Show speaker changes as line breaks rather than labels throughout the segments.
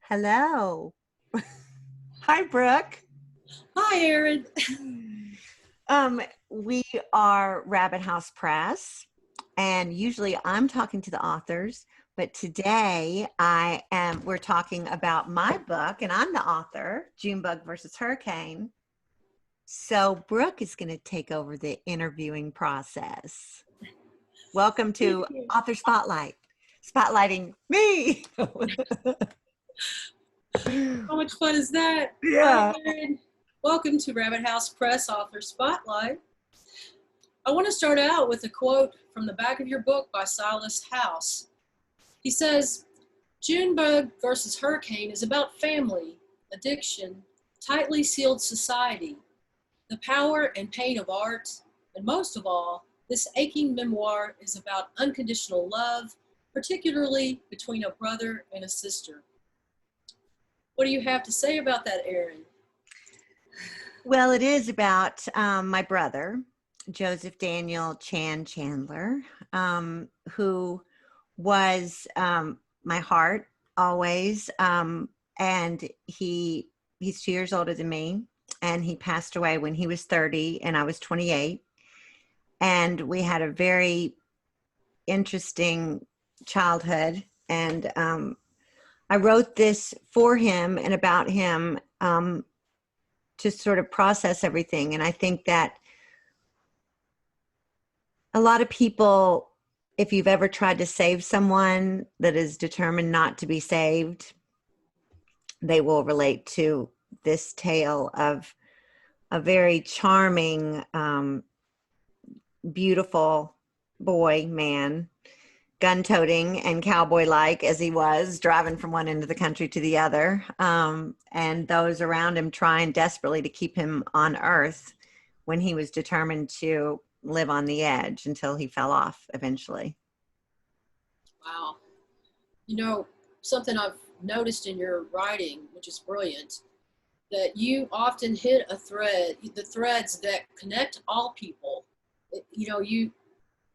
Hello. Hi, Brooke.
Hi, Erin.
We are Rabbit House Press, and usually I'm talking to the authors, but today we're talking about my book, and I'm the author, Junebug versus Hurricane. So Brooke is going to take over the interviewing process. Welcome to Author Spotlight, spotlighting me.
How much fun is that?
Yeah.
Hi, Erin. Welcome to Rabbit House Press Author Spotlight. I want to start out with a quote from the back of your book by Silas House. He says, Junebug versus Hurricane is about family, addiction, tightly sealed society, the power and pain of art, and most of all, this aching memoir is about unconditional love, particularly between a brother and a sister. What do you have to say about that, Erin?
Well, it is about my brother, Joseph Daniel Chandler, who was my heart always. And he's 2 years older than me, and he passed away when he was 30 and I was 28. And we had a very interesting childhood. And I wrote this for him and about him to sort of process everything. And I think that a lot of people, if you've ever tried to save someone that is determined not to be saved, they will relate to this tale of a very charming, beautiful man, gun-toting and cowboy-like as he was, driving from one end of the country to the other, and those around him trying desperately to keep him on earth when he was determined to live on the edge until he fell off eventually.
Wow. You know, something I've noticed in your writing, which is brilliant, that you often hit a thread, the threads that connect all people. You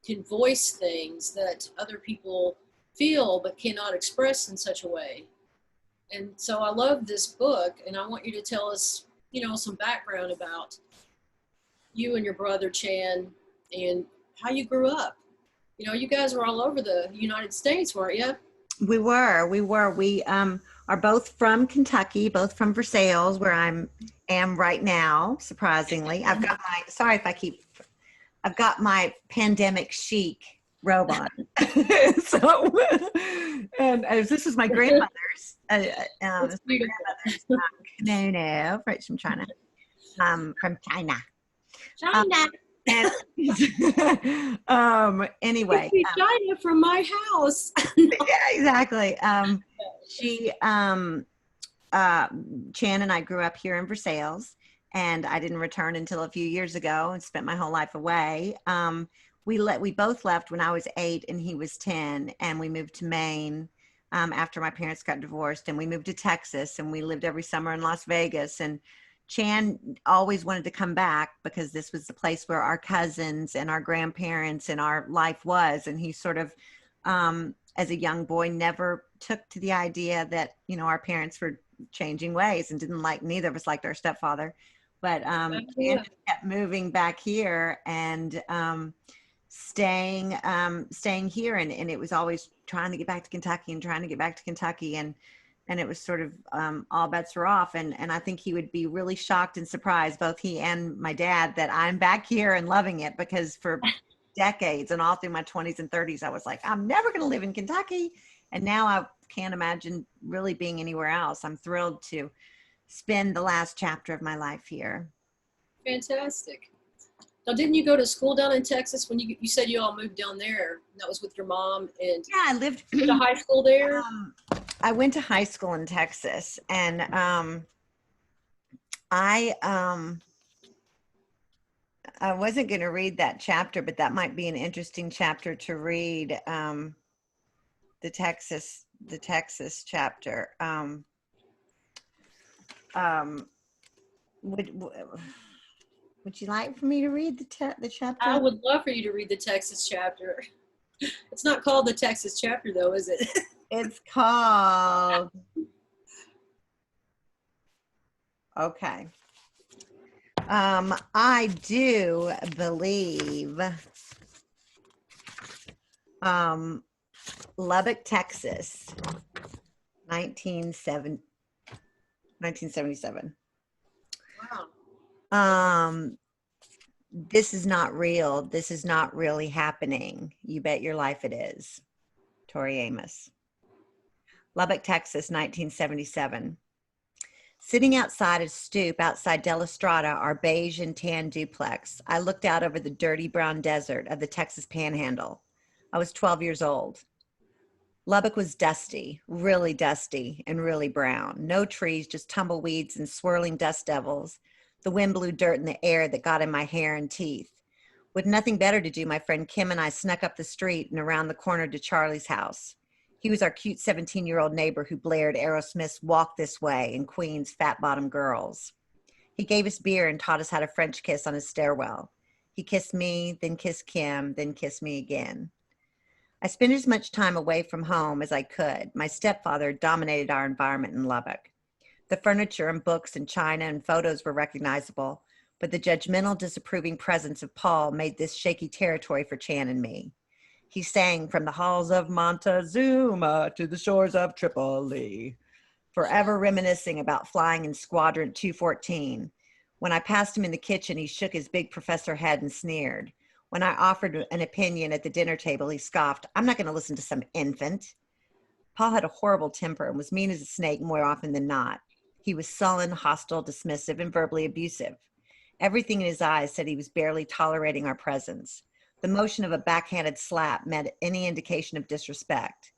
can voice things that other people feel but cannot express in such a way. And so I love this book, and I want you to tell us, some background about you and your brother Chan and how you grew up. You guys were all over the United States, weren't you?
We were. We are both from Kentucky, both from Versailles, where am right now, surprisingly. I've got my pandemic chic robe on. So, and as this is my grandmother's, kimono, right, from China. Anyway,
China from my house.
Yeah, exactly. Chan and I grew up here in Versailles, and I didn't return until a few years ago and spent my whole life away. We both left when I was 8 and he was 10, and we moved to Maine after my parents got divorced, and we moved to Texas, and we lived every summer in Las Vegas. And Chan always wanted to come back because this was the place where our cousins and our grandparents and our life was. And he sort of, as a young boy, never took to the idea that, our parents were changing ways, and neither of us liked our stepfather. But Chan kept moving back here and staying here. And it was always trying to get back to Kentucky. And it was sort of all bets were off. And I think he would be really shocked and surprised, both he and my dad, that I'm back here and loving it, because for decades and all through my 20s and 30s, I was like, I'm never going to live in Kentucky. And now I can't imagine really being anywhere else. I'm thrilled to spend the last chapter of my life here.
Fantastic. Now, didn't you go to school down in Texas when you said you all moved down there? That was with your mom, and
yeah, I lived
to high school there.
I went to high school in Texas, and I wasn't going to read that chapter, but that might be an interesting chapter to read. The Texas chapter. Would you like for me to read the chapter?
I would love for you to read the Texas chapter. It's not called the Texas chapter, though, is it?
It's called Okay. I do believe Lubbock, Texas, 1977.
Wow.
This is not real. This is not really happening. You bet your life it is. Tori Amos. Lubbock, Texas, 1977. Sitting outside a stoop outside Della Strata, our beige and tan duplex, I looked out over the dirty brown desert of the Texas Panhandle. I was 12 years old. Lubbock was dusty, and really brown. No trees, just tumbleweeds and swirling dust devils. The wind blew dirt in the air that got in my hair and teeth. With nothing better to do, my friend Kim and I snuck up the street and around the corner to Charlie's house. He was our cute 17-year-old neighbor who blared Aerosmith's Walk This Way and Queen's Fat Bottom Girls. He gave us beer and taught us how to French kiss on his stairwell. He kissed me, then kissed Kim, then kissed me again. I spent as much time away from home as I could. My stepfather dominated our environment in Lubbock. The furniture and books and china and photos were recognizable, but the judgmental, disapproving presence of Paul made this shaky territory for Chan and me. He sang from the halls of Montezuma to the shores of Tripoli, forever reminiscing about flying in Squadron 214. When I passed him in the kitchen, he shook his big professor head and sneered. When I offered an opinion at the dinner table, he scoffed, "I'm not going to listen to some infant." Paul had a horrible temper and was mean as a snake more often than not. He was sullen, hostile, dismissive, and verbally abusive. Everything in his eyes said he was barely tolerating our presence. The motion of a backhanded slap meant any indication of disrespect.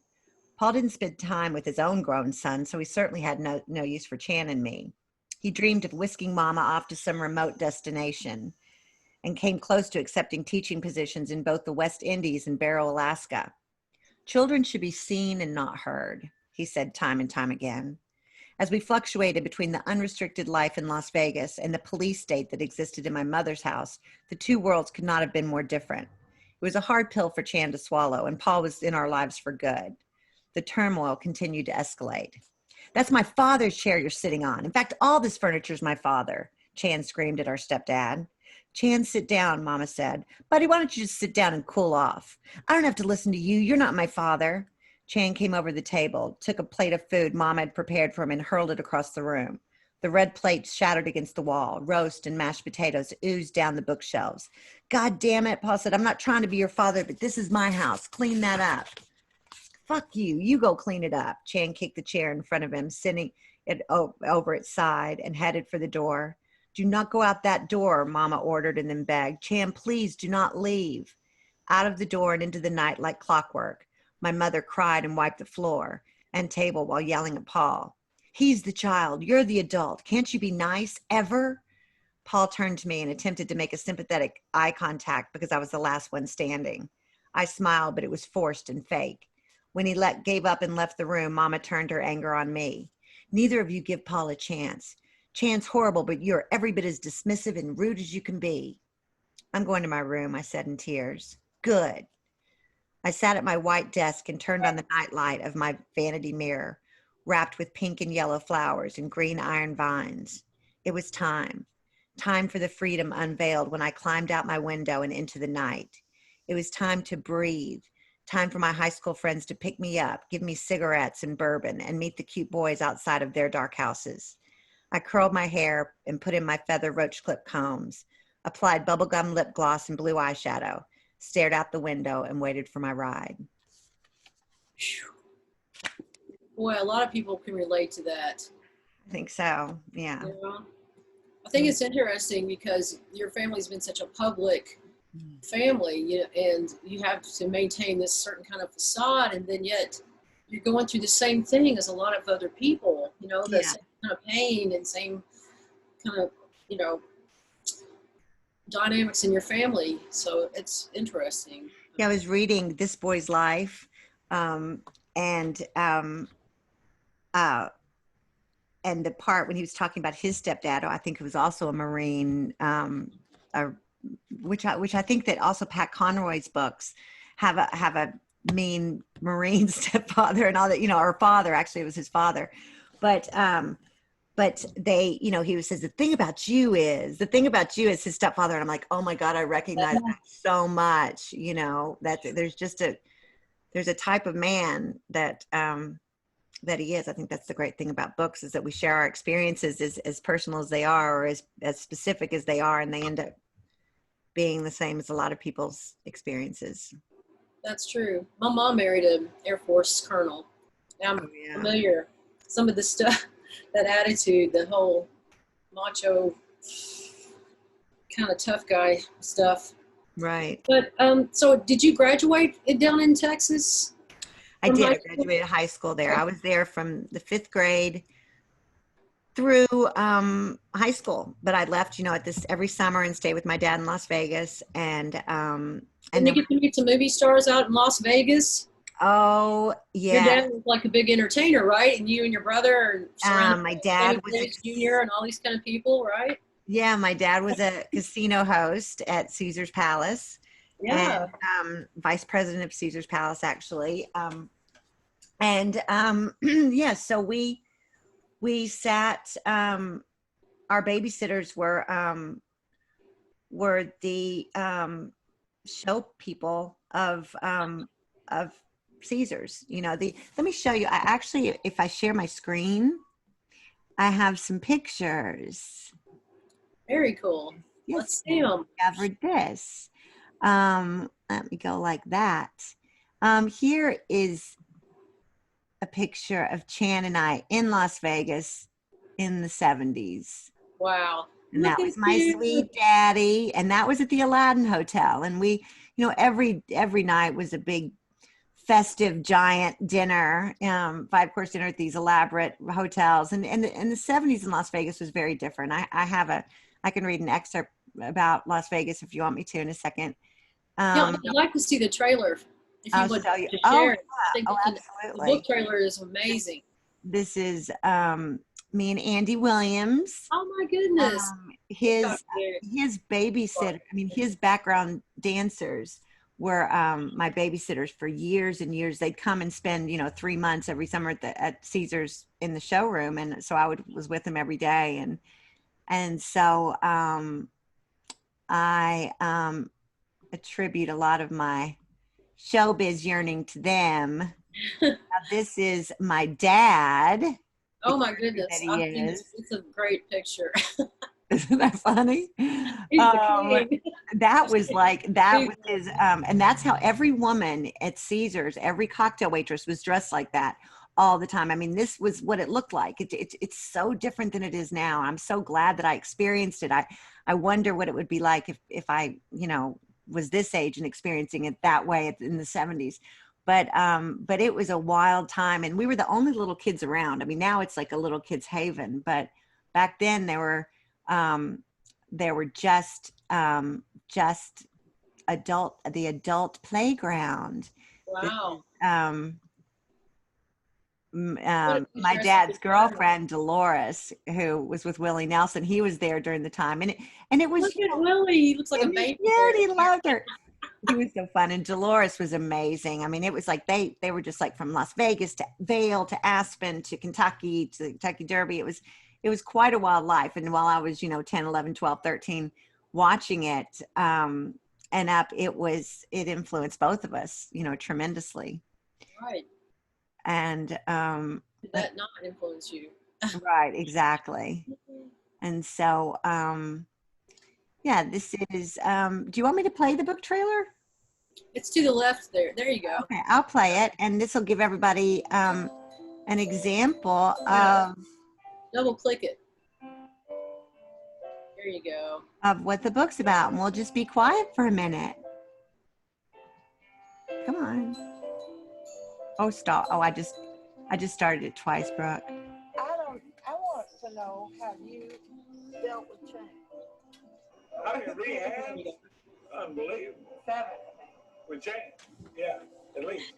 Paul didn't spend time with his own grown son, so he certainly had no use for Chan and me. He dreamed of whisking Mama off to some remote destination and came close to accepting teaching positions in both the West Indies and Barrow, Alaska. "Children should be seen and not heard," he said time and time again. As we fluctuated between the unrestricted life in Las Vegas and the police state that existed in my mother's house, the two worlds could not have been more different. It was a hard pill for Chan to swallow, and Paul was in our lives for good. The turmoil continued to escalate. "That's my father's chair you're sitting on. In fact, all this furniture is my father," Chan screamed at our stepdad. "Chan, sit down," Mama said. "Buddy, why don't you just sit down and cool off? I don't have to listen to you. You're not my father." Chan came over the table, took a plate of food Mama had prepared for him and hurled it across the room. The red plate shattered against the wall. Roast and mashed potatoes oozed down the bookshelves. "God damn it," Paul said. "I'm not trying to be your father, but this is my house. Clean that up." "Fuck you. You go clean it up." Chan kicked the chair in front of him, sending it over its side, and headed for the door. "Do not go out that door," Mama ordered and then begged. "Chan, please do not leave." Out of the door and into the night like clockwork. My mother cried and wiped the floor and table while yelling at Paul. "He's the child. You're the adult. Can't you be nice, ever?" Paul turned to me and attempted to make a sympathetic eye contact because I was the last one standing. I smiled, but it was forced and fake. When he gave up and left the room, Mama turned her anger on me. "Neither of you give Paul a chance. Chan's horrible, but you're every bit as dismissive and rude as you can be." "I'm going to my room," I said in tears. "Good." I sat at my white desk and turned on the nightlight of my vanity mirror, wrapped with pink and yellow flowers and green iron vines. It was time. Time for the freedom unveiled when I climbed out my window and into the night. It was time to breathe. Time for my high school friends to pick me up, give me cigarettes and bourbon, and meet the cute boys outside of their dark houses. I curled my hair and put in my feather roach clip combs, applied bubblegum lip gloss and blue eyeshadow, stared out the window and waited for my ride.
Boy, a lot of people can relate to that.
I think so. Yeah.
You know? I think it's interesting because your family's been such a public family, and you have to maintain this certain kind of facade, and then yet you're going through the same thing as a lot of other people, the same kind of pain and same kind of, dynamics in your family. So it's interesting.
Yeah, I was reading This Boy's Life, and the part when he was talking about his stepdad, I think it was also a Marine, which I think that also Pat Conroy's books have a mean Marine stepfather and all that, or father, actually it was his father. But but they, you know, he says, the thing about you is his stepfather. And I'm like, oh my God, I recognize that so much, you know, that there's a type of man that, that he is. I think that's the great thing about books, is that we share our experiences as personal as they are, or as specific as they are, and they end up being the same as a lot of people's experiences.
That's true. My mom married an Air Force colonel. I'm familiar. Some of the stuff, that attitude, the whole macho kind of tough guy stuff.
Right.
But so did you graduate down in Texas?
I did. I graduated high school there. I was there from the 5th grade through high school, but I left, you know, at this every summer and stayed with my dad in Las Vegas. And
you get to meet some movie stars out in Las Vegas?
Oh yeah.
Your dad was like a big entertainer, right? And you and your brother are
my dad was
Jr. and all these kind of people, right?
Yeah, my dad was a casino host at Caesar's Palace.
Yeah.
And vice president of Caesar's Palace, actually. Yeah, so we sat, our babysitters were the show people of Caesar's. You know, let me show you. I actually, if I share my screen, I have some pictures.
Very cool.
Yes,
let's see them.
Discovered this. Let me go like that. Here is a picture of Chan and I in Las Vegas in the 70s.
Wow.
And that was my sweet daddy. And that was at the Aladdin Hotel. And we, you know, every night was a big festive giant dinner, 5-course dinner at these elaborate hotels. And the 70s in Las Vegas was very different. I can read an excerpt about Las Vegas if you want me to in a second.
Yeah, I'd like to see the trailer. If you would share.
Yeah.
Absolutely. The book trailer is amazing.
This is me and Andy Williams.
Oh my goodness.
His babysitter, I mean, his background dancers were my babysitters for years and years. They'd come and spend, you know, 3 months every summer at Caesar's in the showroom. And so I was with them every day. And so I attribute a lot of my showbiz yearning to them. Now, this is my dad.
Oh my goodness. It's a great picture.
Isn't that funny? That was his, and that's how every woman at Caesar's, every cocktail waitress was dressed like that all the time. I mean, this was what it looked like. It's so different than it is now. I'm so glad that I experienced it. I wonder what it would be like if I, you know, was this age and experiencing it that way in the 70s. But it was a wild time, and we were the only little kids around. I mean, now it's like a little kid's haven, but back then there were just the adult playground.
Wow.
My dad's girlfriend Dolores, who was with Willie Nelson, he was there during the time, and it was.
Look at Willie. He looks like a baby.
Yeah, he loved her. He was so fun, and Dolores was amazing. I mean, it was like they were just like from Las Vegas to Vail to Aspen to Kentucky to the Kentucky Derby. It was quite a wild life. And while I was, you know, 10, 11, 12, 13, watching it and up, it influenced both of us, you know, tremendously.
Right.
And
did that not influence you?
Right, exactly. And so yeah, this is do you want me to play the book trailer?
It's to the left there. There you go.
Okay, I'll play it, and this will give everybody an example of
double click it. There you go.
Of what the book's about, and we'll just be quiet for a minute. Come on. Oh, stop. Oh, I just started it twice, Brooke.
I want to know, have you dealt with change?
I really have. Unbelievable.
7.
With change? Yeah, at least.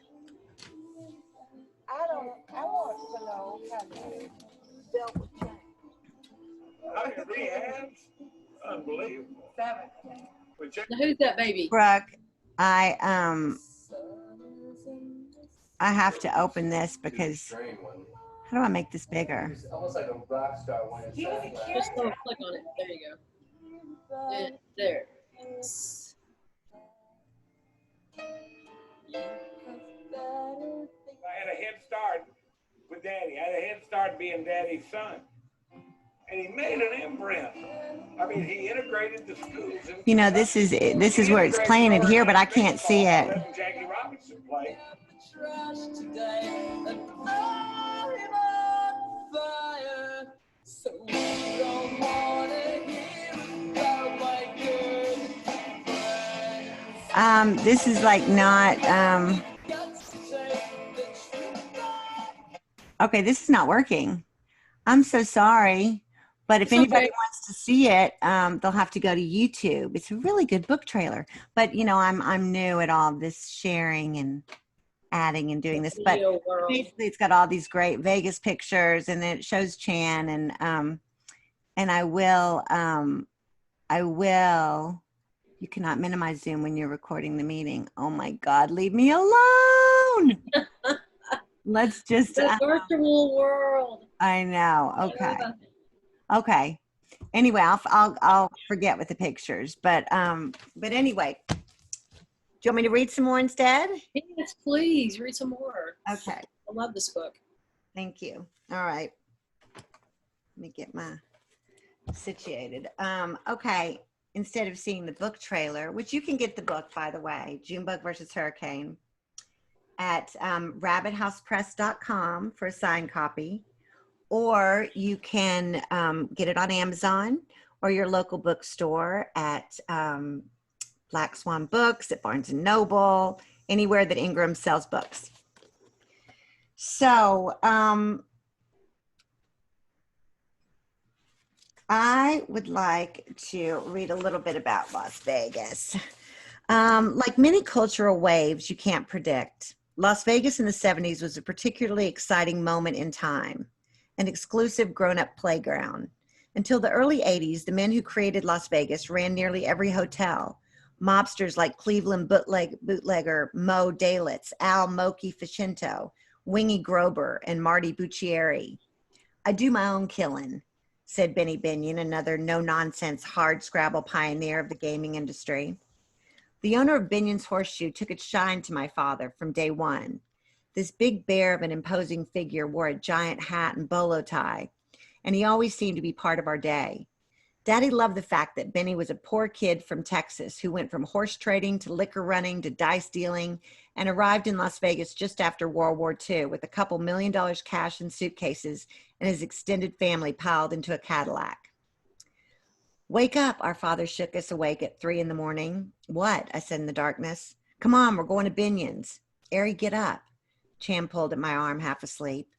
I want to know, have you dealt with change?
I really have. Unbelievable.
7.
With change.
Now, who's that baby?
Brooke, I have to open this because How do I make this bigger?
He's almost like a rock star when it's
Just double click on it. There you go. And there. Yes.
I had a head start with Daddy. I had a head start being Daddy's son. And he made an imprint. I mean, he integrated the schools.
You know, this is where it's playing it here, but I can't see it.
Jackie Robinson play.
This is like not, okay, this is not working. I'm so sorry. But if anybody wants to see it, they'll have to go to YouTube. It's a really good book trailer. But you know, I'm new at all this sharing and adding and doing this. But basically, it's got all these great Vegas pictures, and then it shows Chan, and I will. You cannot minimize Zoom when you're recording the meeting. Oh my God, leave me alone. Let's just.
The virtual world.
I know. Okay. Okay. Anyway, I'll forget with the pictures, but anyway, do you want me to read some more instead?
Yes, please read some more.
Okay.
I love this book.
Thank you. All right. Let me get my situated. Okay. Instead of seeing the book trailer, which you can get the book, by the way, Junebug versus Hurricane, at rabbithousepress.com for a signed copy. Or you can get it on Amazon or your local bookstore at Black Swan Books, at Barnes & Noble, anywhere that Ingram sells books. So I would like to read a little bit about Las Vegas. Like many cultural waves you can't predict, Las Vegas in the 70s was a particularly exciting moment in time. An exclusive grown-up playground. Until the early 80s, the men who created Las Vegas ran nearly every hotel. Mobsters like Cleveland bootlegger Mo Dalitz, Al Moki Ficento, Wingy Grober, and Marty Buccieri. I do my own killing, said Benny Binion, another no-nonsense hard-scrabble pioneer of the gaming industry. The owner of Binion's Horseshoe took its shine to my father from day one. This big bear of an imposing figure wore a giant hat and bolo tie, and he always seemed to be part of our day. Daddy loved the fact that Benny was a poor kid from Texas who went from horse trading to liquor running to dice dealing and arrived in Las Vegas just after World War II with a couple $1 million cash in suitcases and his extended family piled into a Cadillac. Wake up, our father shook us awake at 3 a.m. What? I said in the darkness. Come on, we're going to Binion's. Ari, get up. Chan pulled at my arm, half asleep.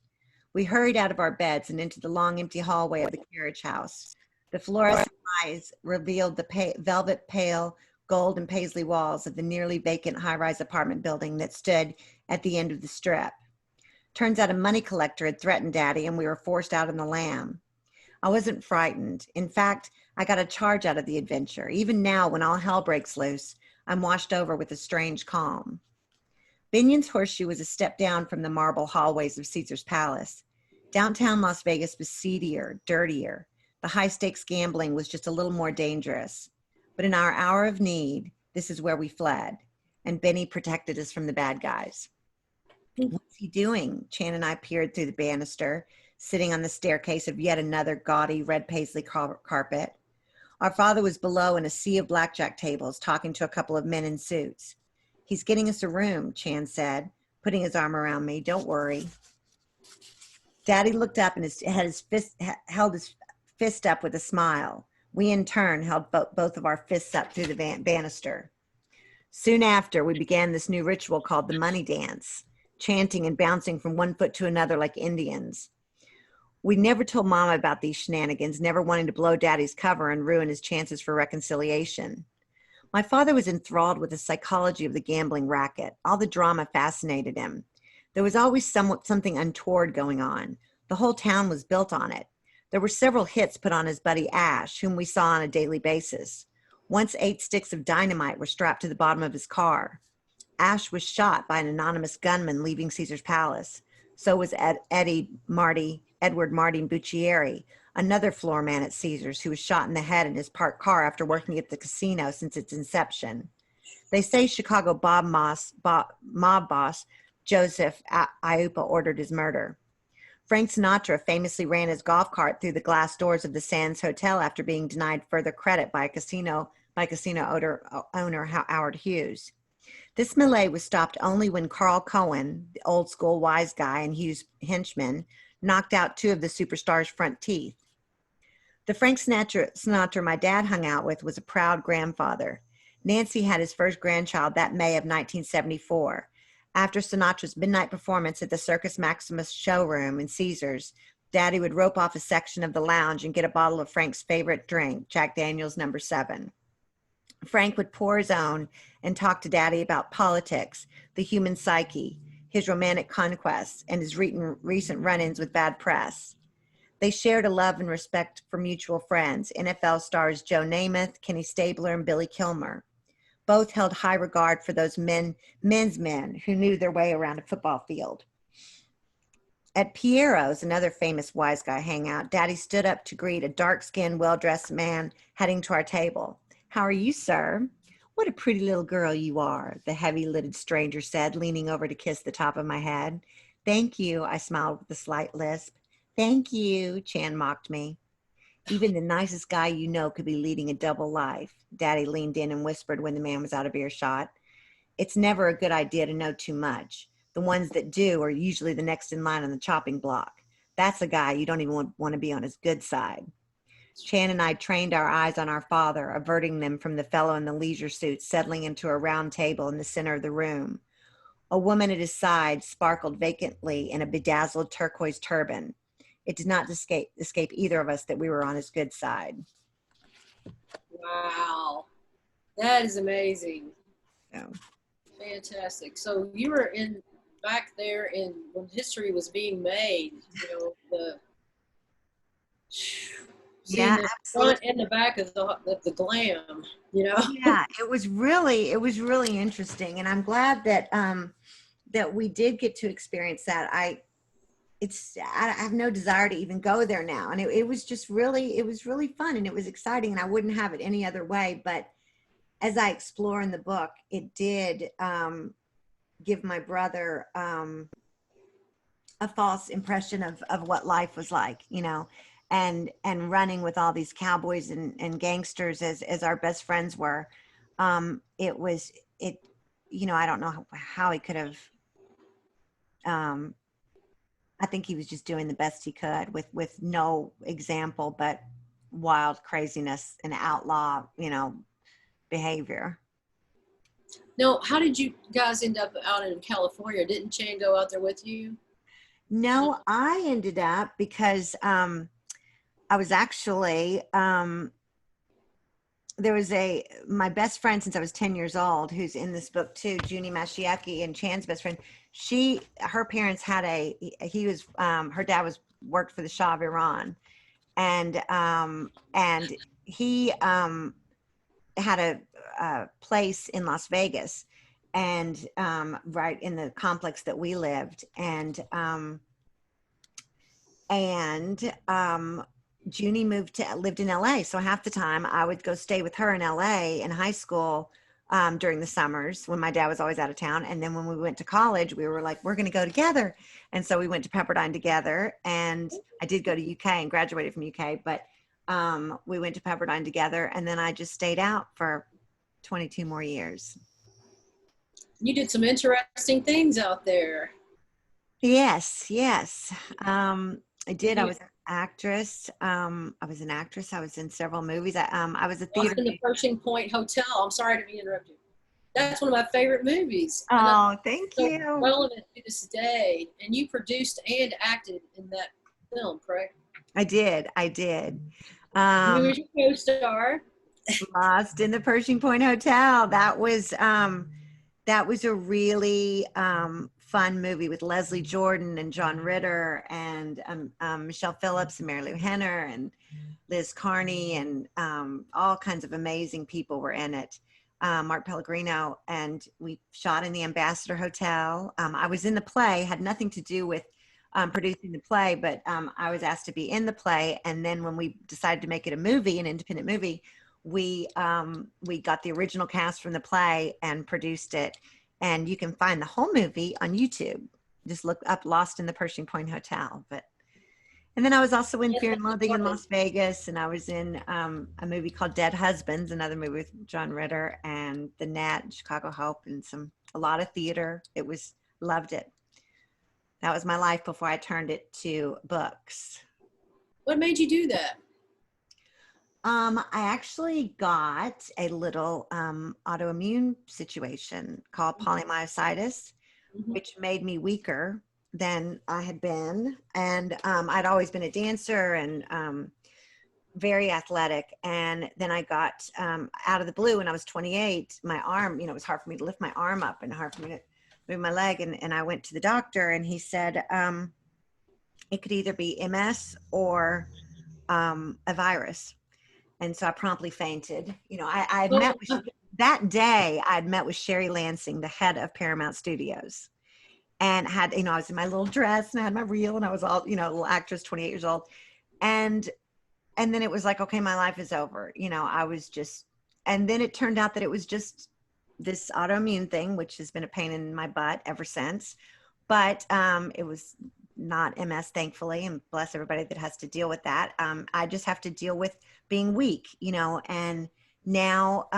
We hurried out of our beds and into the long, empty hallway of the carriage house. The fluorescent lights revealed the velvet pale gold and paisley walls of the nearly vacant high-rise apartment building that stood at the end of the strip. Turns out a money collector had threatened Daddy, and we were forced out on the lam. I wasn't frightened. In fact, I got a charge out of the adventure. Even now, when all hell breaks loose, I'm washed over with a strange calm. Binion's Horseshoe was a step down from the marble hallways of Caesar's Palace. Downtown Las Vegas was seedier, dirtier. The high-stakes gambling was just a little more dangerous. But in our hour of need, this is where we fled, and Benny protected us from the bad guys. What's he doing? Chan and I peered through the banister, sitting on the staircase of yet another gaudy red paisley carpet. Our father was below in a sea of blackjack tables, talking to a couple of men in suits. He's getting us a room, Chan said, putting his arm around me. Don't worry. Daddy looked up and held his fist up with a smile. We, in turn, held both of our fists up through the banister. Soon after, we began this new ritual called the money dance, chanting and bouncing from one foot to another like Indians. We never told Mama about these shenanigans, never wanting to blow Daddy's cover and ruin his chances for reconciliation. My father was enthralled with the psychology of the gambling racket. All the drama fascinated him. There was always something untoward going on. The whole town was built on it. There were several hits put on his buddy Ash, whom we saw on a daily basis. Once 8 sticks of dynamite were strapped to the bottom of his car. Ash was shot by an anonymous gunman leaving Caesar's Palace. So was Edward Martin Buccieri, another floor man at Caesars who was shot in the head in his parked car after working at the casino since its inception. They say Chicago mob boss Joseph Iupa ordered his murder. Frank Sinatra famously ran his golf cart through the glass doors of the Sands Hotel after being denied further credit by casino owner Howard Hughes. This melee was stopped only when Carl Cohen, the old school wise guy and Hughes' henchman, knocked out two of the superstar's front teeth. The Frank Sinatra my dad hung out with was a proud grandfather. Nancy had his first grandchild that May of 1974. After Sinatra's midnight performance at the Circus Maximus showroom in Caesars, Daddy would rope off a section of the lounge and get a bottle of Frank's favorite drink, Jack Daniel's No. 7. Frank would pour his own and talk to Daddy about politics, the human psyche, his romantic conquests, and his recent run-ins with bad press. They shared a love and respect for mutual friends, NFL stars Joe Namath, Kenny Stabler, and Billy Kilmer. Both held high regard for those men's men who knew their way around a football field. At Piero's, another famous wise guy hangout, Daddy stood up to greet a dark-skinned, well-dressed man heading to our table. "How are you, sir?" "What a pretty little girl you are," the heavy-lidded stranger said, leaning over to kiss the top of my head. "Thank you," I smiled with a slight lisp. "Thank you," Chan mocked me. "Even the nicest guy you know could be leading a double life," Daddy leaned in and whispered when the man was out of earshot. "It's never a good idea to know too much. The ones that do are usually the next in line on the chopping block. That's a guy you don't even want to be on his good side." Chan and I trained our eyes on our father, averting them from the fellow in the leisure suit settling into a round table in the center of the room. A woman at his side sparkled vacantly in a bedazzled turquoise turban. It did not escape either of us that we were on his good side.
Wow. That is amazing.
So.
Fantastic. So you were back there when history was being made, seeing the front and the back of the glam,
Yeah, it was really interesting, and I'm glad that that we did get to experience that. I have no desire to even go there now, and it was just really fun, and it was exciting, and I wouldn't have it any other way. But as I explore in the book, it did give my brother a false impression of what life was like, and running with all these cowboys and gangsters as our best friends were. I don't know how he could have. I think he was just doing the best he could with no example but wild craziness and outlaw, behavior.
Now, how did you guys end up out in California? Didn't Chan go out there with you?
No, I ended up because I was actually there was my best friend since I was 10 years old, who's in this book too, Junie Mashiaki, and Chan's best friend. Her parents had her dad worked for the Shah of Iran, and he had a place in Las Vegas, and right in the complex that we lived, and Junie lived in LA. So half the time I would go stay with her in LA in high school during the summers when my dad was always out of town. And then when we went to college, we were like, we're going to go together. And so we went to Pepperdine together, and I did go to UK and graduated from UK, but we went to Pepperdine together, and then I just stayed out for 22 more years.
You did some interesting things out there.
Yes. I did. I was an actress. I was in several movies. I was a theater.
In the Pershing Point Hotel. I'm sorry to interrupt you. That's one of my favorite movies.
Oh, thank you.
Relevant to this day. And you produced and acted in that film, correct?
I did.
Who was your co-star?
Lost in the Pershing Point Hotel. That was a really fun movie with Leslie Jordan and John Ritter and Michelle Phillips and Mary Lou Henner and Liz Carney, and all kinds of amazing people were in it. Mark Pellegrino, and we shot in the Ambassador Hotel. I was in the play, had nothing to do with producing the play, but I was asked to be in the play. And then when we decided to make it a movie, an independent movie, we got the original cast from the play and produced it. And you can find the whole movie on YouTube. Just look up Lost in the Pershing Point Hotel. And then I was also in Fear and Loathing in Las Vegas, and I was in a movie called Dead Husbands, another movie with John Ritter, and The Net, Chicago Hope, and a lot of theater. Loved it. That was my life before I turned it to books.
What made you do that?
I actually got a little autoimmune situation called polymyositis, which made me weaker than I had been. And I'd always been a dancer and very athletic. And then I got out of the blue when I was 28, my arm, it was hard for me to lift my arm up and hard for me to move my leg. And I went to the doctor and he said it could either be MS or a virus. And so I promptly fainted. I had met with, that day I'd met with Sherry Lansing, the head of Paramount Studios, and had, I was in my little dress and I had my reel and I was all, little actress, 28 years old. And then it was like, okay, my life is over. I was just, and then it turned out that it was just this autoimmune thing, which has been a pain in my butt ever since. But it was not MS, thankfully, and bless everybody that has to deal with that. I just have to deal with being weak, and now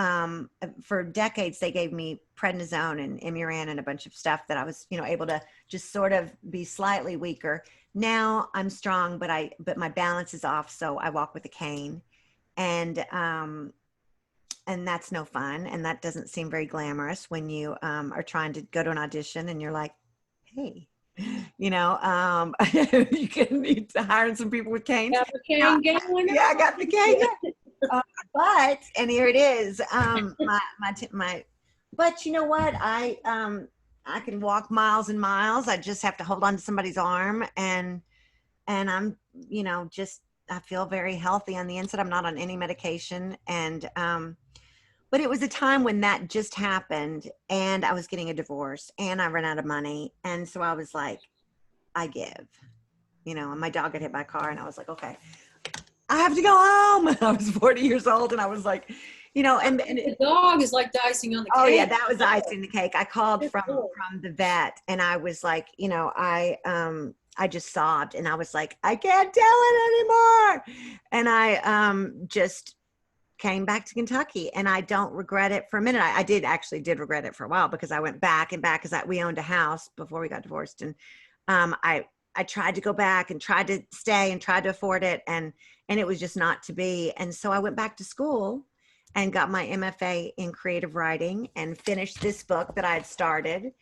for decades they gave me prednisone and Imuran and a bunch of stuff that I was, able to just sort of be slightly weaker. Now I'm strong, but my balance is off, so I walk with a cane, and that's no fun, and that doesn't seem very glamorous when you are trying to go to an audition and you're like, hey, you need to hire some people with canes.
Got the cane going?
Yeah, I got the cane. But and here it is. But you know what? I can walk miles and miles. I just have to hold on to somebody's arm, and I'm just, I feel very healthy on the inside. I'm not on any medication, and but it was a time when that just happened and I was getting a divorce and I ran out of money. And so I was like, I give, and my dog got hit by a car and I was like, okay, I have to go home. I was 40 years old and I was like, and
the dog is like the icing on the cake.
Oh yeah, that was the icing on the cake. I called from the vet and I was like, I just sobbed and I was like, I can't tell it anymore. And I just came back to Kentucky and I don't regret it for a minute. I did regret it for a while because I went back because we owned a house before we got divorced. And I tried to go back and tried to stay and tried to afford it. And it was just not to be. And so I went back to school and got my MFA in creative writing and finished this book that I had started.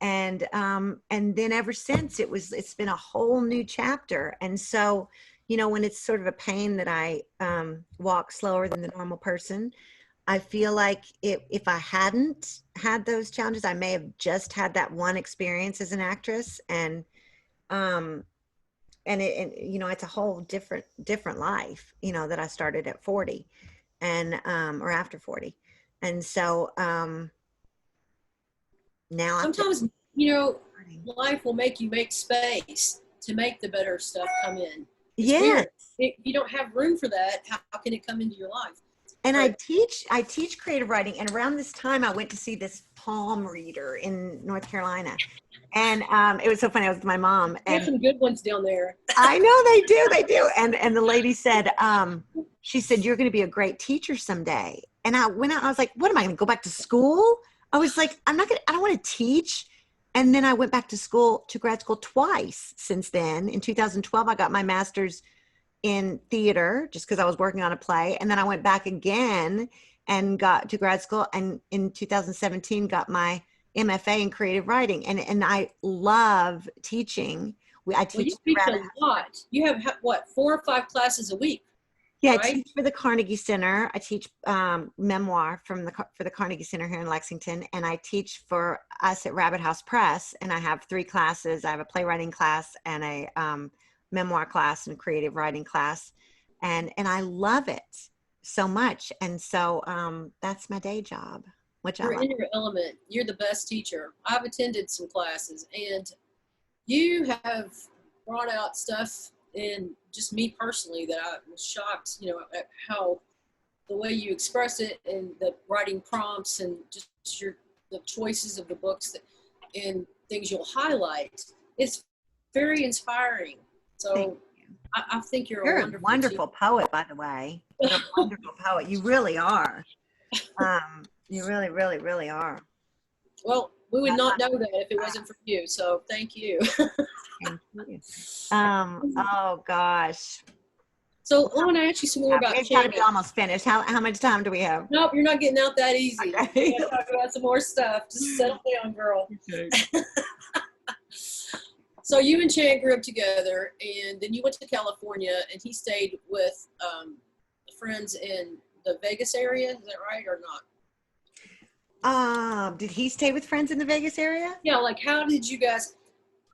And then ever since it's been a whole new chapter. And so, when it's sort of a pain that I walk slower than the normal person, I feel like if I hadn't had those challenges, I may have just had that one experience as an actress, and it's a whole different life, that I started at 40, and or after 40, and so now
sometimes life will make you make space to make the better stuff come in. Yes. If you don't have room for that, how can it come into your life?
And I teach creative writing. And around this time, I went to see this palm reader in North Carolina. And it was so funny. I was with my mom.
There's some good ones down there.
I know they do. And the lady said, she said, you're going to be a great teacher someday. And I went out, I was like, what am I going to go back to school? I was like, I don't want to teach. And then I went back to grad school twice since then. In 2012, I got my master's in theater just because I was working on a play. And then I went back again and got to grad school. And in 2017, got my MFA in creative writing. And I love teaching. I teach,
you teach a lot. You have, 4 or 5 classes a week.
Yeah,
right?
I teach for the Carnegie Center. I teach memoir for the Carnegie Center here in Lexington, and I teach for us at Rabbit House Press. And I have 3 classes. I have a playwriting class and a memoir class and a creative writing class, and I love it so much. And so that's my day job, which
You're
I love.
in your element. You're the best teacher. I've attended some classes, and you have brought out stuff in just me personally that I was shocked, at how the way you express it and the writing prompts and just the choices of the books and things you'll highlight. It's very inspiring. So I think you're a
wonderful poet, by the way. You're a wonderful poet. You really are. You really, really, really are.
Well, we would not know that if it wasn't for you. So thank you.
Thank you. Oh gosh.
So I want to ask you some more about
We've got to be almost finished. How much time do we have?
Nope, you're not getting out that easy.
Okay.
We're talk about some more stuff. Just settle down, girl.
Okay.
So you and Chan grew up together, and then you went to California, and he stayed with friends in the Vegas area. Is that right or not?
Did he stay with friends in the Vegas area?
Yeah, like how did you guys?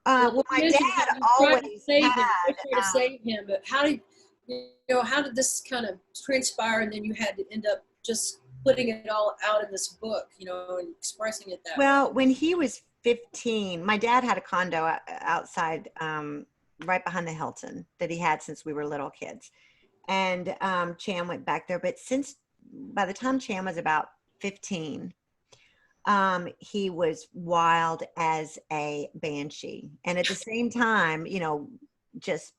Well, my dad always had.
To save him, but how did this kind of transpire, and then you had to end up just putting it all out in this book, and expressing it that way?
Well, when he was 15, my dad had a condo outside, right behind the Hilton that he had since we were little kids. And Chan went back there. But by the time Chan was about 15, he was wild as a banshee. And at the same time, just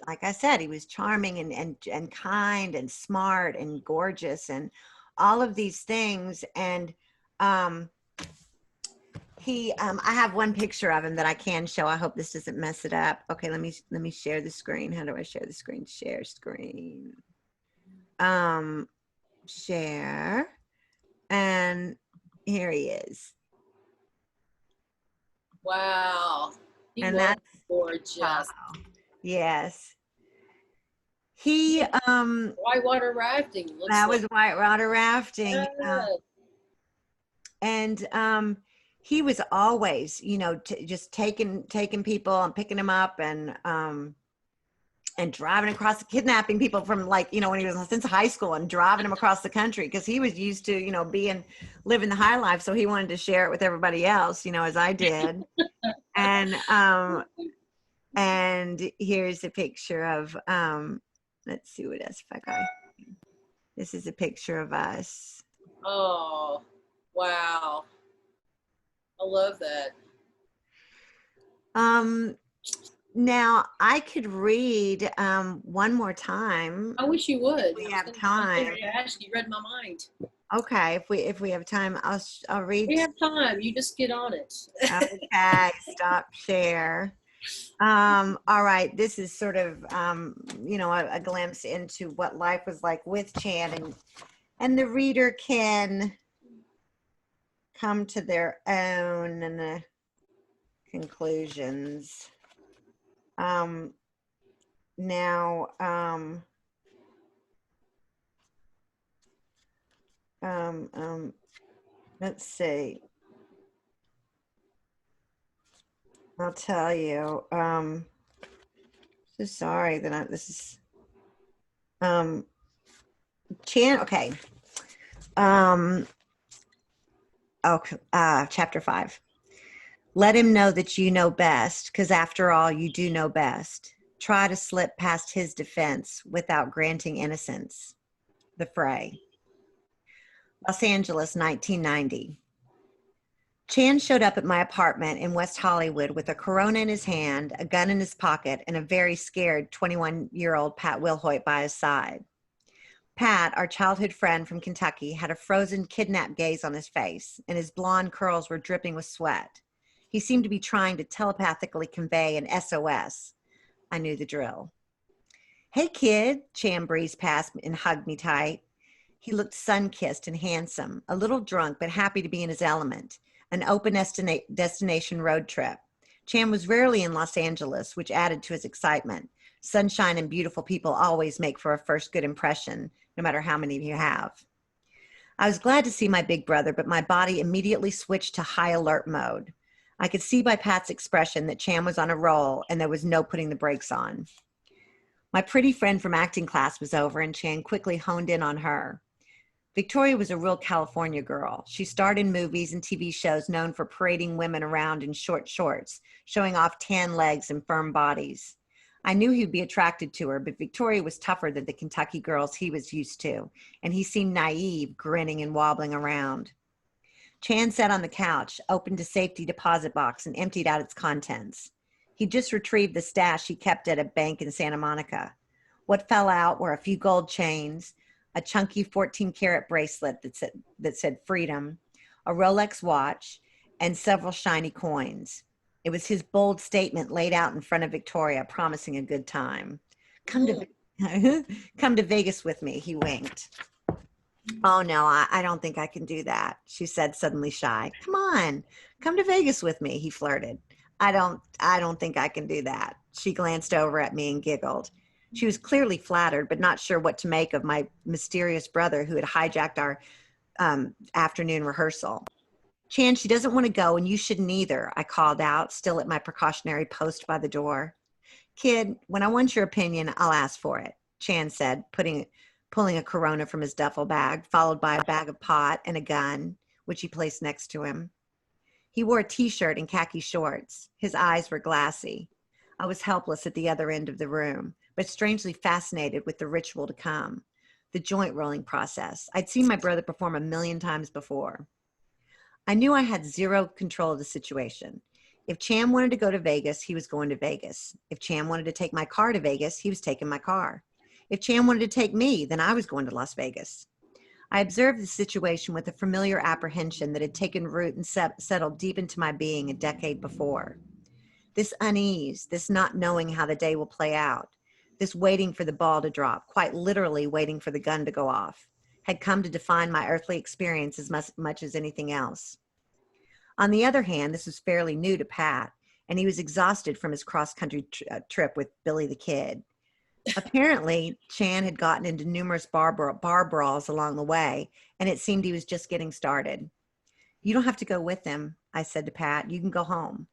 like I said, he was charming and kind and smart and gorgeous and all of these things. And I have one picture of him that I can show. I hope this doesn't mess it up. Okay, let me share the screen. How do I share the screen? Share screen. Share. And here he is.
Wow.
That's
gorgeous. Wow.
Yes. He
whitewater rafting.
That was whitewater rafting. And he was always, just taking people and picking them up and driving across, kidnapping people from when he was since high school and driving them across the country because he was used to, living the high life. So he wanted to share it with everybody else, as I did. And here's a picture of, let's see what else if I got. This is a picture of us.
Oh, wow. I love that.
Now I could read one more time.
I wish you would.
We have time.
You read my mind.
Okay, if we have time, I'll read.
We have time. You just get on it.
Okay, stop share. All right, this is sort of a glimpse into what life was like with Chan, and the reader can come to their own and the conclusions. Let's see. I'll tell you. So sorry that this is Chan. Okay. Chapter 5. Let him know that you know best, because after all, you do know best. Try to slip past his defense without granting innocence. The Fray. Los Angeles, 1990. Chan showed up at my apartment in West Hollywood with a Corona in his hand, a gun in his pocket, and a very scared 21-year-old Pat Wilhoit by his side. Pat, our childhood friend from Kentucky, had a frozen, kidnapped gaze on his face, and his blonde curls were dripping with sweat. He seemed to be trying to telepathically convey an SOS. I knew the drill. Hey, kid, Chan breezed past and hugged me tight. He looked sun-kissed and handsome, a little drunk, but happy to be in his element. An open destination road trip. Chan was rarely in Los Angeles, which added to his excitement. Sunshine and beautiful people always make for a first good impression, no matter how many you have. I was glad to see my big brother, but my body immediately switched to high alert mode. I could see by Pat's expression that Chan was on a roll and there was no putting the brakes on. My pretty friend from acting class was over and Chan quickly honed in on her. Victoria was a real California girl. She starred in movies and TV shows known for parading women around in short shorts, showing off tan legs and firm bodies. I knew he'd be attracted to her, but Victoria was tougher than the Kentucky girls he was used to, and he seemed naive, grinning and wobbling around. Chan sat on the couch, opened a safety deposit box, and emptied out its contents. He just retrieved the stash he kept at a bank in Santa Monica. What fell out were a few gold chains, a chunky 14-karat bracelet that said freedom, a Rolex watch, and several shiny coins. It was his bold statement laid out in front of Victoria, promising a good time. Come to Vegas with me, he winked. Oh no, I don't think I can do that, she said, suddenly shy. Come on, come to Vegas with me, he flirted. I don't think I can do that. She glanced over at me and giggled. She was clearly flattered, but not sure what to make of my mysterious brother who had hijacked our afternoon rehearsal. Chan, she doesn't want to go, and you shouldn't either, I called out, still at my precautionary post by the door. Kid, when I want your opinion, I'll ask for it, Chan said, pulling a Corona from his duffel bag, followed by a bag of pot and a gun, which he placed next to him. He wore a t-shirt and khaki shorts. His eyes were glassy. I was helpless at the other end of the room, but strangely fascinated with the ritual to come, the joint rolling process. I'd seen my brother perform 1,000,000 times before. I knew I had zero control of the situation. If Chan wanted to go to Vegas, he was going to Vegas. If Chan wanted to take my car to Vegas, he was taking my car. If Chan wanted to take me, then I was going to Las Vegas. I observed the situation with a familiar apprehension that had taken root and settled deep into my being a decade before. This unease, this not knowing how the day will play out, this waiting for the ball to drop, quite literally waiting for the gun to go off, had come to define my earthly experience as much as anything else. On the other hand, this was fairly new to Pat, and he was exhausted from his cross-country trip with Billy the Kid. Apparently, Chan had gotten into numerous bar brawls along the way, and it seemed he was just getting started. You don't have to go with him, I said to Pat. You can go home.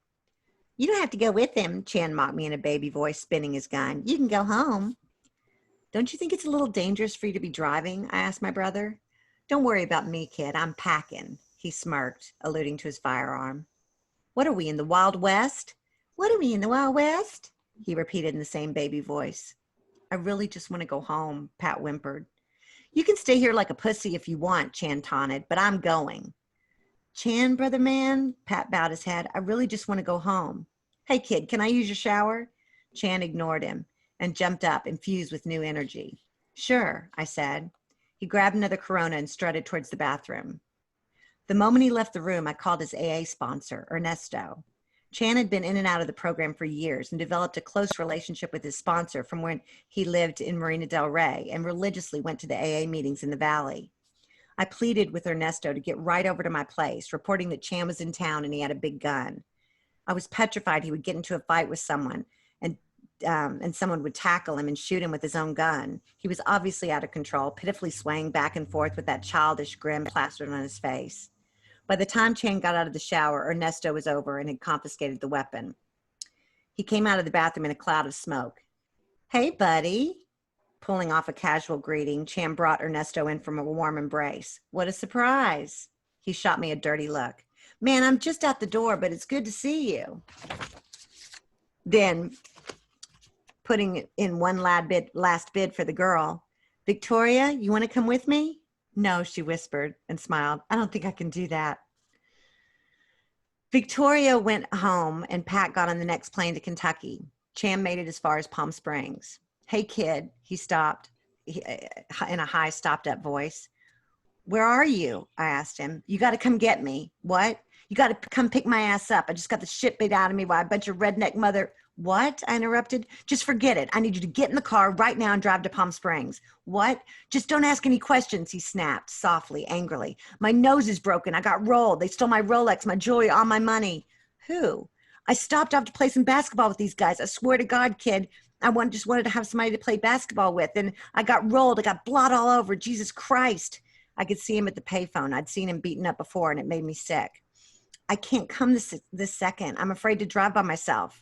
You don't have to go with him, Chan mocked me in a baby voice, spinning his gun. You can go home. Don't you think it's a little dangerous for you to be driving? I asked my brother. Don't worry about me, kid. I'm packing, he smirked, alluding to his firearm. What are we, in the Wild West? What are we, in the Wild West? He repeated in the same baby voice. I really just want to go home, Pat whimpered. You can stay here like a pussy if you want, Chan taunted, but I'm going. Chan, brother man, Pat bowed his head. I really just want to go home. Hey, kid, can I use your shower? Chan ignored him and jumped up, infused with new energy. Sure, I said. He grabbed another Corona and strutted towards the bathroom. The moment he left the room, I called his AA sponsor, Ernesto. Chan had been in and out of the program for years and developed a close relationship with his sponsor from when he lived in Marina del Rey and religiously went to the AA meetings in the Valley. I pleaded with Ernesto to get right over to my place, reporting that Chan was in town and he had a big gun. I was petrified he would get into a fight with someone and someone would tackle him and shoot him with his own gun. He was obviously out of control, pitifully swaying back and forth with that childish grin plastered on his face. By the time Chan got out of the shower, Ernesto was over and had confiscated the weapon. He came out of the bathroom in a cloud of smoke. Hey, buddy. Pulling off a casual greeting, Chan brought Ernesto in from a warm embrace. What a surprise. He shot me a dirty look. Man, I'm just out the door, but it's good to see you. Then, putting in one last bid for the girl, Victoria, you want to come with me? No, she whispered and smiled. I don't think I can do that. Victoria went home and Pat got on the next plane to Kentucky. Chan made it as far as Palm Springs. Hey, kid, he stopped in a high, stopped-up voice. Where are you? I asked him. You got to come get me. What? You got to come pick my ass up. I just got the shit beat out of me by a bunch of redneck mother. What? I interrupted. Just forget it. I need you to get in the car right now and drive to Palm Springs. What? Just don't ask any questions, he snapped, softly, angrily. My nose is broken. I got rolled. They stole my Rolex, my jewelry, all my money. Who? I stopped off to play some basketball with these guys. I swear to God, kid. I just wanted to have somebody to play basketball with. And I got rolled. I got blood all over. Jesus Christ. I could see him at the payphone. I'd seen him beaten up before, and it made me sick. I can't come this second. I'm afraid to drive by myself.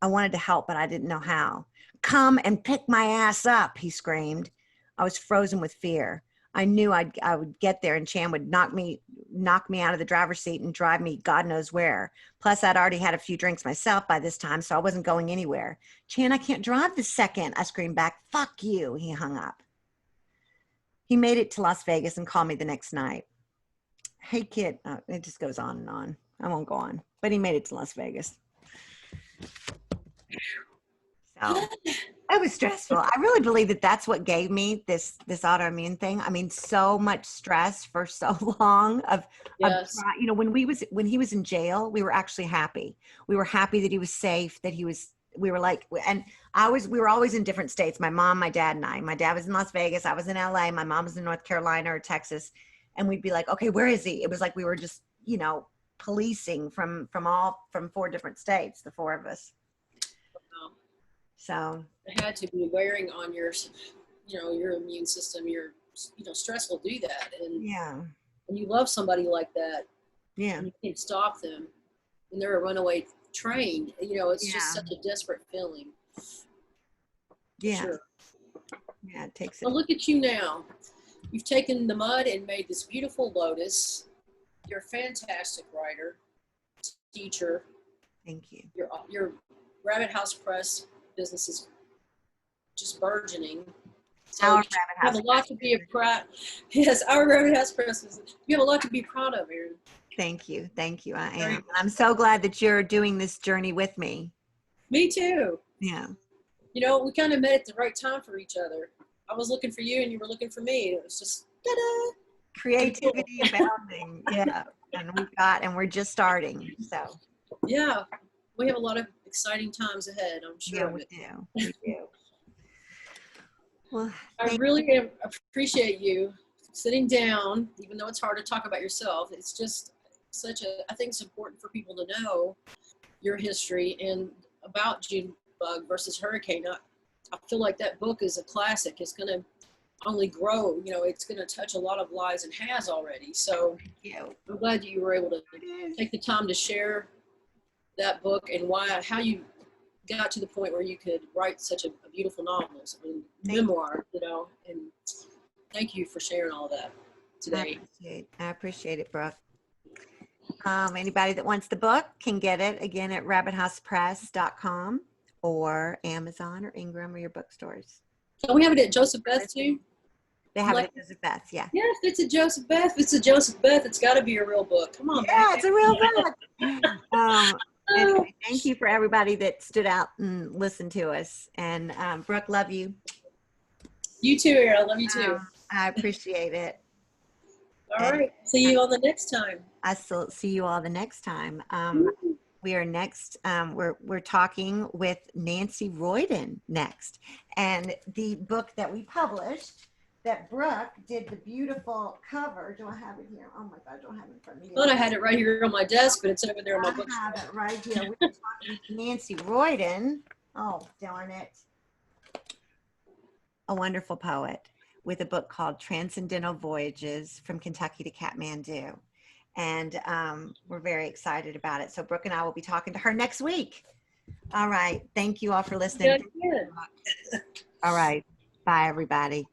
I wanted to help, but I didn't know how. Come and pick my ass up, he screamed. I was frozen with fear. I knew I would get there and Chan would knock me out of the driver's seat and drive me God knows where. Plus, I'd already had a few drinks myself by this time, so I wasn't going anywhere. Chan, I can't drive this second. I screamed back, fuck you. He hung up. He made it to Las Vegas and called me the next night. Hey, kid. It just goes on and on. I won't go on. But he made it to Las Vegas. So it was stressful. I really believe that that's what gave me this autoimmune thing. I mean, so much stress for so long
Yes.
you know, when he was in jail, we were actually happy. We were happy that he was safe, we were like, and we were always in different states. My mom, my dad, and I. My dad was in Las Vegas. I was in LA. My mom was in North Carolina or Texas. And we'd be like, okay, where is he? It was like we were just, you know, policing from 4 different states, the 4 of us.
Wow.
So
It had to be wearing on your, you know, your immune system. Your, you know, stress will do that. And
yeah,
when you love somebody like that,
yeah,
and you can't stop them, and they're a runaway train, you know, it's just
Yeah.
such a desperate feeling.
yeah,
Sure.
yeah. It takes it.
Well, look at you now. You've taken the mud and made this beautiful lotus. You're a fantastic writer, teacher.
Thank you.
Your Rabbit House Press business is just burgeoning. So
Our
you
Rabbit
have
House
a lot to be proud. Yes, our Rabbit House Press business. You have a lot to be proud of, Erin.
Thank you. Thank you. I
Very
am. I'm so glad that you're doing this journey with me.
Me too.
Yeah.
You know, we kind of met at the right time for each other. I was looking for you and you were looking for me. It was just, ta-da!
Creativity abounding. Yeah. And we're just starting. So
Yeah, we have a lot of exciting times ahead, I'm
yeah,
sure of
we
it.
do. We do. Well,
I really appreciate you sitting down, even though it's hard to talk about yourself. It's just I think it's important for people to know your history and about June bug versus hurricane. I feel like that book is a classic. It's going to only grow, you know, it's going to touch a lot of lives and has already. So
you.
I'm glad you were able to take the time to share that book and how you got to the point where you could write such a beautiful novel, memoir, you know, and thank you for sharing all that today.
I appreciate it, Brooke. Anybody that wants the book can get it again at rabbithousepress.com or Amazon or Ingram or your bookstores.
Can we have it at Joseph Beth too?
They have it at Joseph Beth, yeah.
Yeah, if it's a Joseph Beth, it's got to be a real book. Come on,
Yeah,
man.
it's a real book. Anyway, thank you for everybody that stood out and listened to us. And Brooke, love you.
You too, Erin. I love you too.
I appreciate it.
All right. See you on the next time.
I still see you all the next time. We are next. We're talking with Nancy Royden next, and the book that we published, that Brooke did the beautiful cover. Do I have it here? Oh my God, I don't have it in front of me.
I thought I had it right here on my desk, but it's over there on my
I
bookshelf.
have it right here. We're talking to Nancy Royden. Oh, darn it. A wonderful poet with a book called Transcendental Voyages from Kentucky to Kathmandu. And we're very excited about it. So Brooke and I will be talking to her next week. All right. Thank you all for listening.
Good.
All right. Bye, everybody.